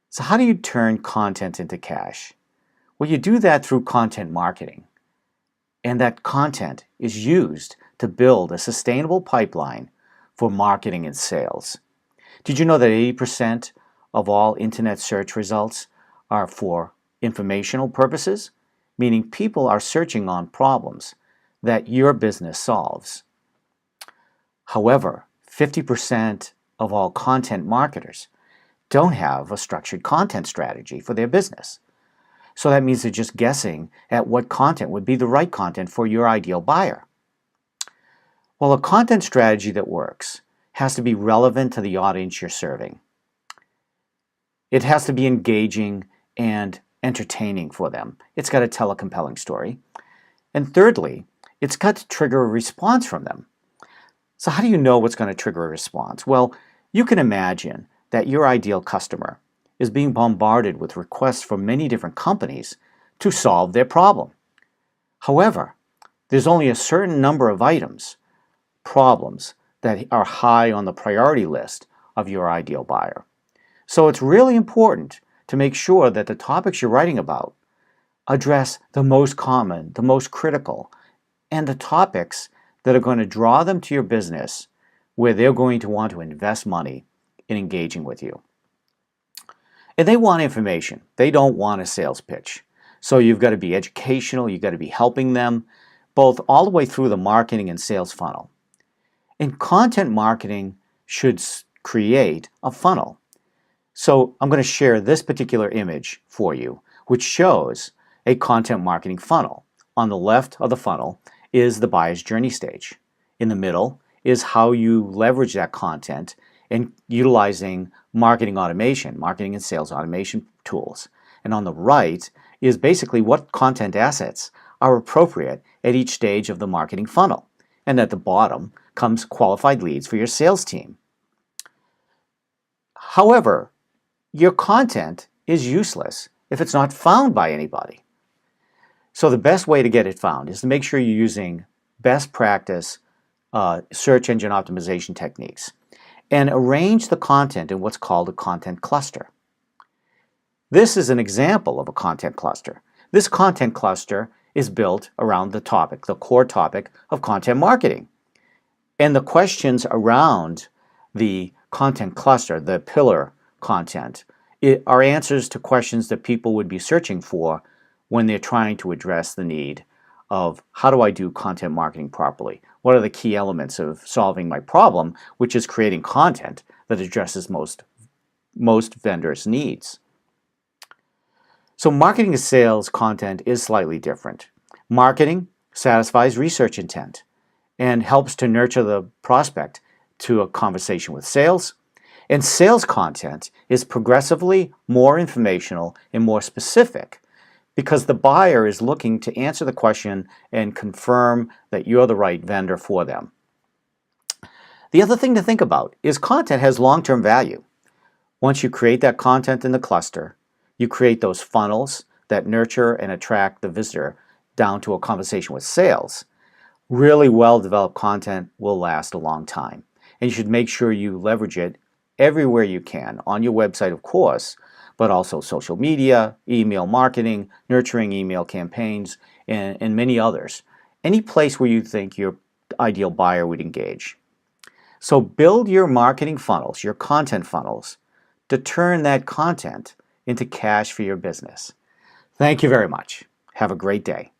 So how do you turn content into cash? Well, you do that through content marketing. And that content is used to build a sustainable pipeline for marketing and sales. Did you know that 80% of all internet search results are for informational purposes? Meaning people are searching on problems that your business solves. However, 50% of all content marketers don't have a structured content strategy for their business. So that means they're just guessing at what content would be the right content for your ideal buyer. Well, a content strategy that works has to be relevant to the audience you're serving. It has to be engaging and entertaining for them. It's got to tell a compelling story. And thirdly, it's got to trigger a response from them. So how do you know what's going to trigger a response? Well, you can imagine that your ideal customer is being bombarded with requests from many different companies to solve their problem. However, there's only a certain number of problems that are high on the priority list of your ideal buyer. So it's really important to make sure that the topics you're writing about address the most common, the most critical, and the topics that are going to draw them to your business where they're going to want to invest money in engaging with you. And they want information. They don't want a sales pitch. So you've got to be educational, you've got to be helping them, both all the way through the marketing and sales funnel. And content marketing should create a funnel. So I'm going to share this particular image for you, which shows a content marketing funnel. On the left of the funnel is the buyer's journey stage. In the middle is how you leverage that content and utilizing marketing automation, marketing and sales automation tools. And on the right is basically what content assets are appropriate at each stage of the marketing funnel. And at the bottom comes qualified leads for your sales team. However, your content is useless if it's not found by anybody. So the best way to get it found is to make sure you're using best practice search engine optimization techniques and arrange the content in what's called a content cluster. This is an example of a content cluster. This content cluster is built around the topic, the core topic of content marketing. And the questions around the content cluster, the pillar content, are answers to questions that people would be searching for when they're trying to address the need of how do I do content marketing properly? What are the key elements of solving my problem, which is creating content that addresses most vendors' needs? So marketing to sales content is slightly different. Marketing satisfies research intent and helps to nurture the prospect to a conversation with sales. And sales content is progressively more informational and more specific because the buyer is looking to answer the question and confirm that you're the right vendor for them. The other thing to think about is content has long-term value. Once you create that content in the cluster, you create those funnels that nurture and attract the visitor down to a conversation with sales. Really well-developed content will last a long time. And you should make sure you leverage it everywhere you can, on your website, of course, but also social media, email marketing, nurturing email campaigns, and many others. Any place where you think your ideal buyer would engage. So build your marketing funnels, your content funnels, to turn that content into cash for your business. Thank you very much. Have a great day.